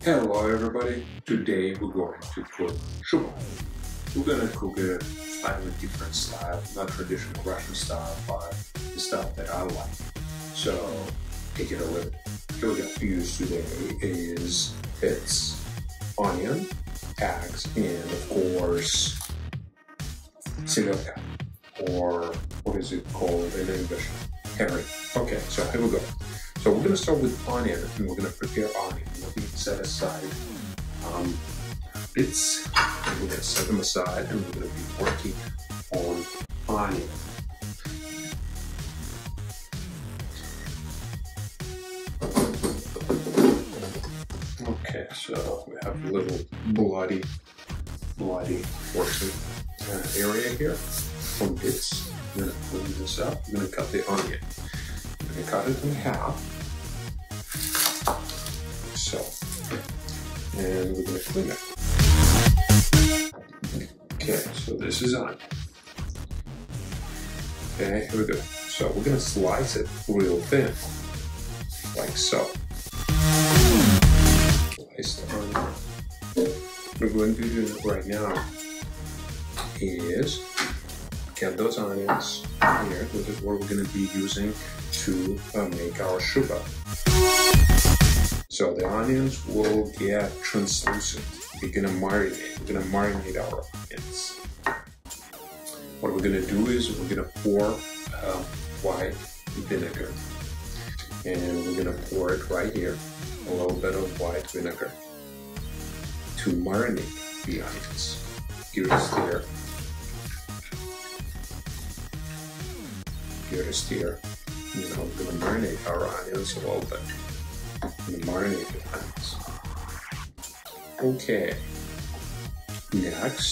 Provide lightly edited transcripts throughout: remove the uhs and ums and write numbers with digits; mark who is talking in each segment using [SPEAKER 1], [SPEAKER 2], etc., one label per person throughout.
[SPEAKER 1] Hello everybody, today we're going to cook shuba. We're going to cook a slightly different style, not traditional Russian style, but the style that I like. So take it away. What we got to use today is beets, onion, eggs, and of course селедка, or what is it called in English? Herring. Okay, so here we go. So we're going to start with onion, and we're going to prepare onion. We're going to set aside beets, and we're going to set them aside, and we're going to be working on onion. Okay, so we have a little bloody portion area here from beets. We're going to clean this up. We're going to cut the onion. We're going to cut it in half. So, and we're going to clean it. Okay, so this is onion. Okay, here we go. So we're going to slice it real thin, like so. Slice the onion. What we're going to do right now is get those onions here. This is what we're going to be using to make our shuba. So the onions will get translucent. We're going to marinate. We're going to marinate our onions. What we're going to do is we're going to pour white vinegar. And we're going to pour it right here. A little bit of white vinegar to marinate the onions. Give it a stir. Give it a stir. You know, we're going to marinate our onions a little bit. I'm going to marinate the onions. Okay. Next,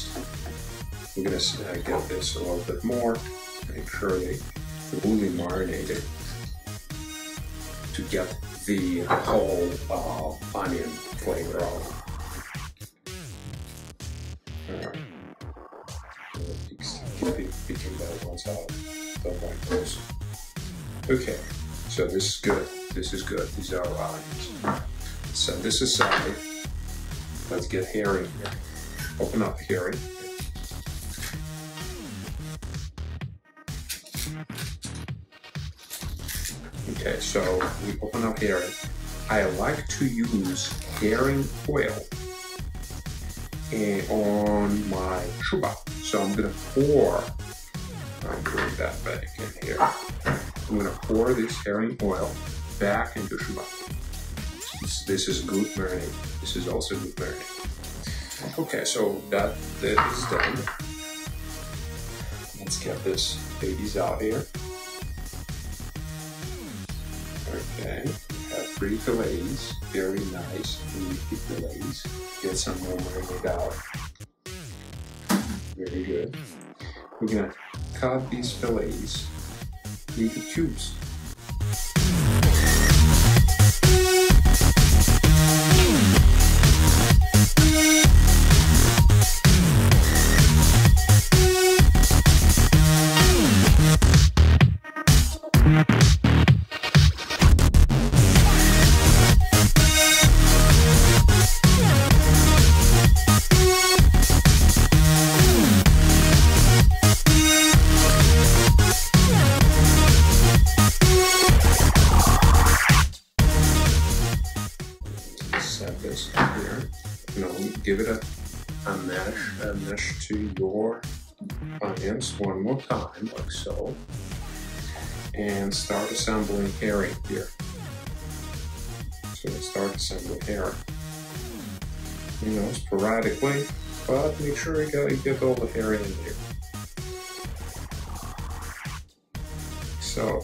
[SPEAKER 1] we're going to get this a little bit more. Make sure they fully marinated to get the whole onion flavor out. Alright. Keep picking the ones out. The white ones. Okay, so this is good. This is good. These are our onions. Set this aside. Let's get herring here. Open up herring. Okay, so we open up herring. I like to use herring oil on my shuba. So I'm gonna pour. I'm putting that back in here. I'm going to pour this herring oil back into shuba. This is good marinade. This is also good marinade. Okay, so that is done. Let's get this babies out here. Okay, we have 3 fillets. Very nice, leafy fillets. Get some more marinade out. Very good. We're going to cut these fillets into cubes. Set this here. Give it a mesh to your onions one more time, like so. And start assembling herring here. So start assembling herring. Sporadically, but make sure you get all the herring in here. So.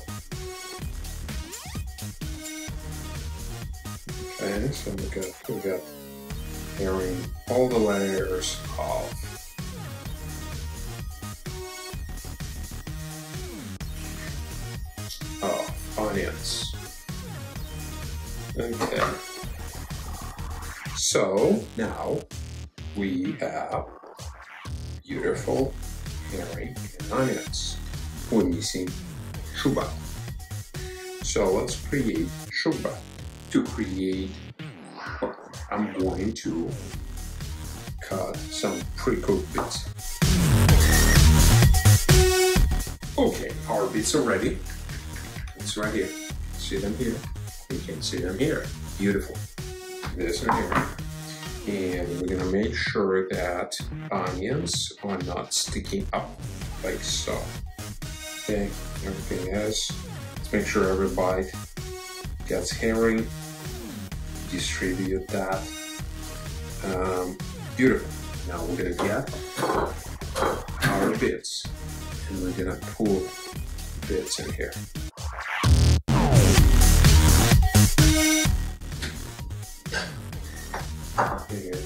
[SPEAKER 1] Okay, so we got herring, all the layers of onions. Okay. So now we have beautiful herring and onions. We're missing shuba. So let's create shuba. To create I'm going to cut some pre-cooked beets. Okay, our beets are ready. It's right here. See them here? You can see them here. Beautiful. This are here. And we're gonna make sure that onions are not sticking up like so. Okay, everything else. Let's make sure every bite gets herring. Distribute that. Beautiful. Now we're gonna get our bits and we're gonna pull bits in here. And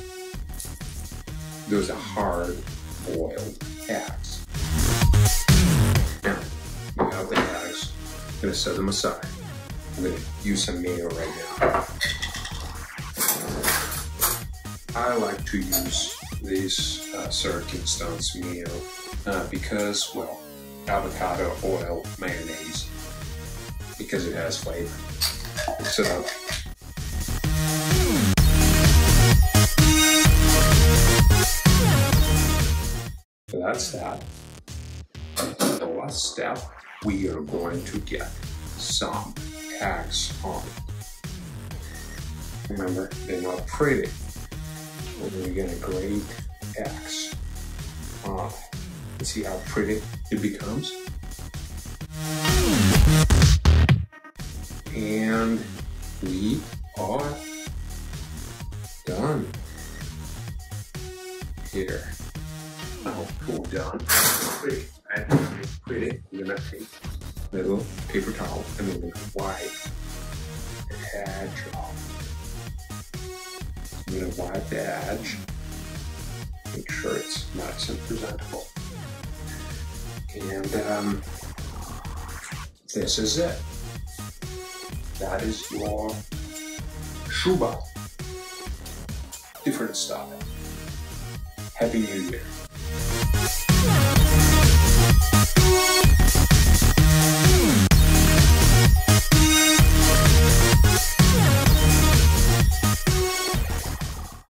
[SPEAKER 1] those are hard boiled eggs. Now we have the eggs. I'm gonna set them aside. I'm gonna use some mayo right now. I like to use this 13 stones mayo because, well, avocado oil mayonnaise, because it has flavor. So that's that. The last step, we are going to get some eggs on it. Remember, they're not pretty. We're gonna grate eggs on it. And see how pretty it becomes. And we are done. Here. Now we're done. Pretty, right? Pretty. We're gonna take a little paper towel and we're gonna wipe the edge off. I'm gonna wipe the edge. Make sure it's nice and presentable. And this is it. That is your Shuba. Different style. Happy New Year.